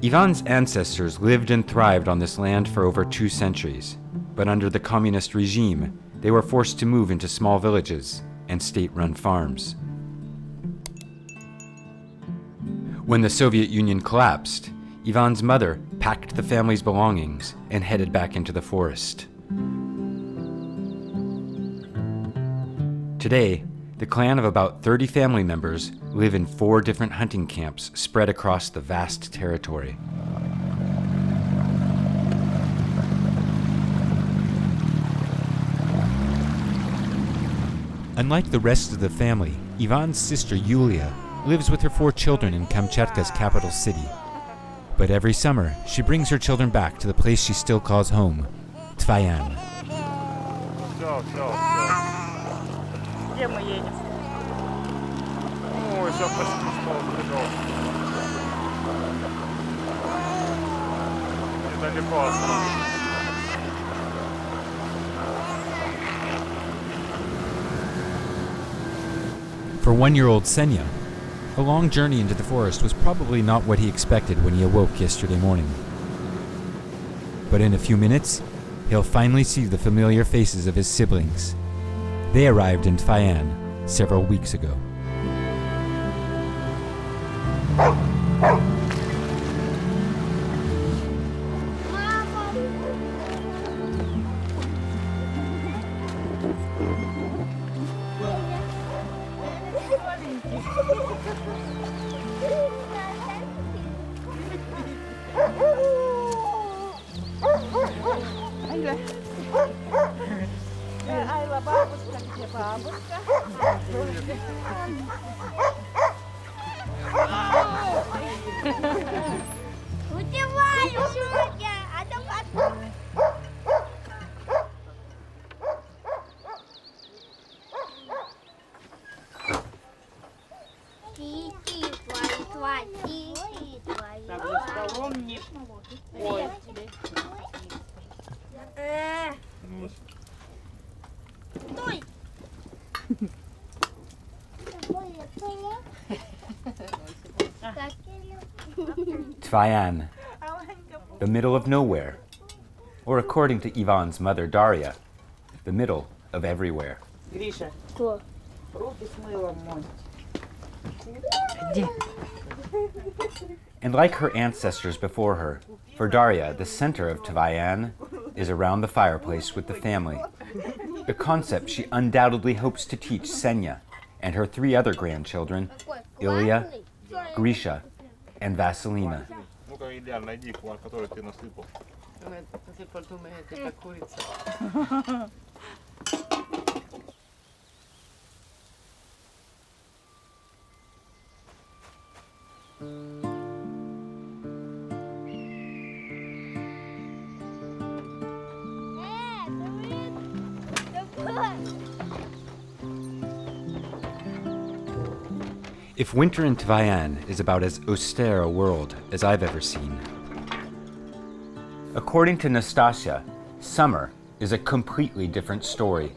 Ivan's ancestors lived and thrived on this land for over 2 centuries, but under the communist regime, they were forced to move into small villages and state-run farms. When the Soviet Union collapsed, Ivan's mother packed the family's belongings and headed back into the forest. Today, the clan of about 30 family members live in 4 different hunting camps spread across the vast territory. Unlike the rest of the family, Ivan's sister Yulia lives with her 4 children in Kamchatka's capital city. But every summer, she brings her children back to the place she still calls home, Tvayanne. Где мы едем? Ой, все почти что пришел. Недалеко осталось. For 1-year-old Senya, a long journey into the forest was probably not what he expected when he awoke yesterday morning. But in a few minutes, he'll finally see the familiar faces of his siblings. They arrived in Tvayanne several weeks ago. Айла, бабушка, где бабушка? Утеваю, Шутя, а то потом. Ти, твой, ти, твой. Так, за столом не... Ой. Стой! Tvayanne, the middle of nowhere, or according to Ivan's mother Daria, the middle of everywhere. Гриша, Что? руки с мылом мой. And like her ancestors before her, for Daria, the center of Tvayanne is around the fireplace with the family, a concept she undoubtedly hopes to teach Senya and her 3 other grandchildren, Ilya, Grisha, and Vasilina. Ну-ка, Илья, найди хвар, который ты насыпал. Ты подумай, это как курица. If winter in Tvayanne is about as austere a world as I've ever seen, according to Nastassja, summer is a completely different story.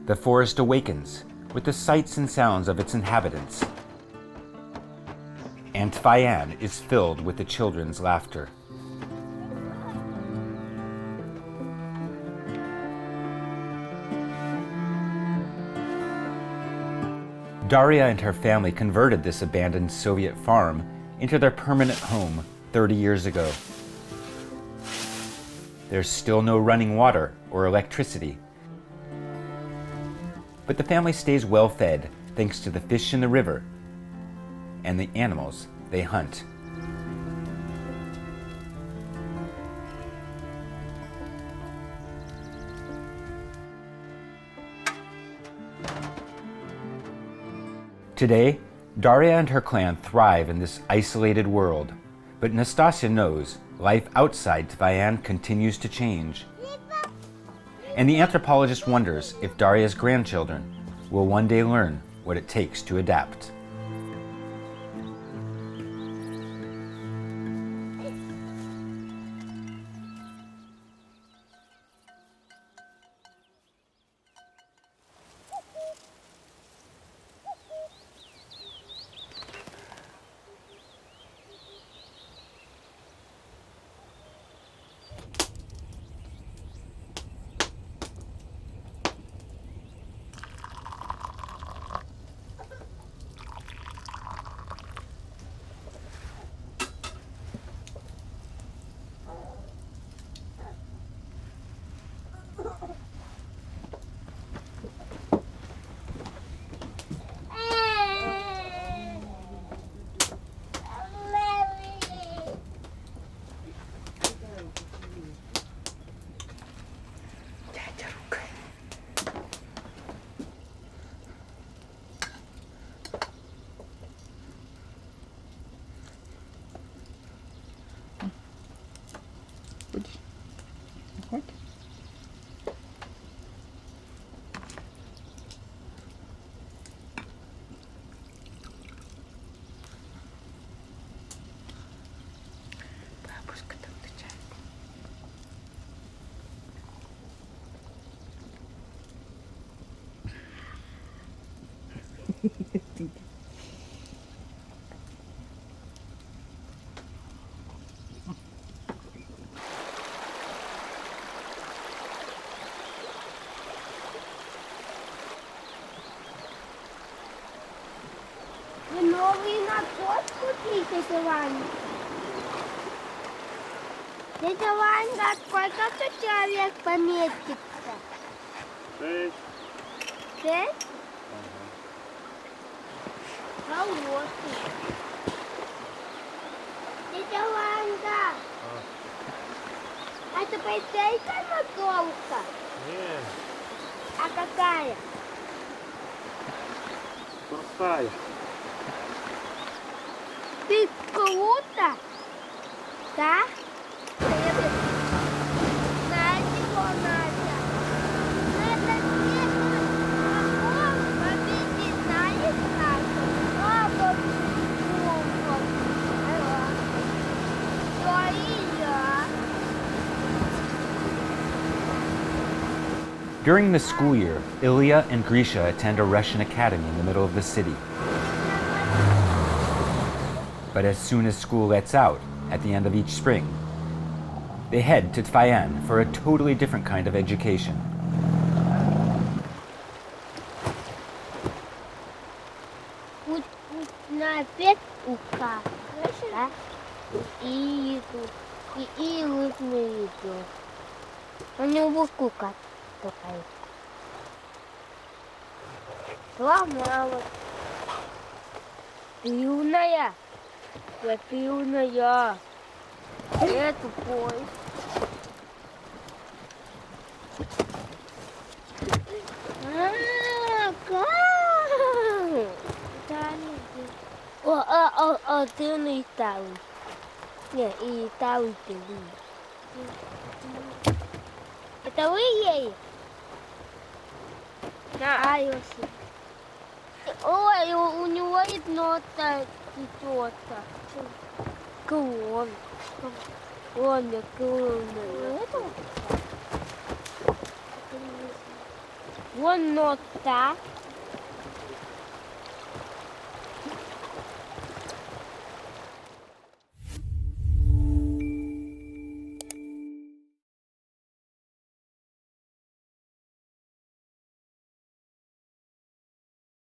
The forest awakens with the sights and sounds of its inhabitants, and Tvayanne is filled with the children's laughter. Daria and her family converted this abandoned Soviet farm into their permanent home 30 years ago. There's still no running water or electricity, but the family stays well fed thanks to the fish in the river and the animals they hunt. Today, Daria and her clan thrive in this isolated world, but Nastassja knows life outside Tvayanne continues to change. And the anthropologist wonders if Daria's grandchildren will one day learn what it takes to adapt. Ветерок. Будешь? Хоть? Бабушка там отвечает. Вы новый набор купили, тетя Ваня? Тетя Ваня, сколько тут человек поместится? 6. 6? Хороший. Тетя Ваня, а это полицейская нагрузка? Нет, А какая? простая. Ты круто? Да? Знаете, что надо? Надо победить, знаете, надо? Папа, что и я. During the school year, Ilya and Grisha attend a Russian academy in the middle of the city. But as soon as school lets out, at the end of each spring, they head to Tvayanne for a totally different kind of education. Вот на опять ука. Да? И иду. И вот мы идем. У него кука такая. Сломалась. Пивная. Я пивная. Это поезд. Как? Ты на Италии. Не, и Италии ты вы. Это вы ей? Да. Айоси. Ой, у него одно тетя. Клон. Клон, я клон. Вон нота.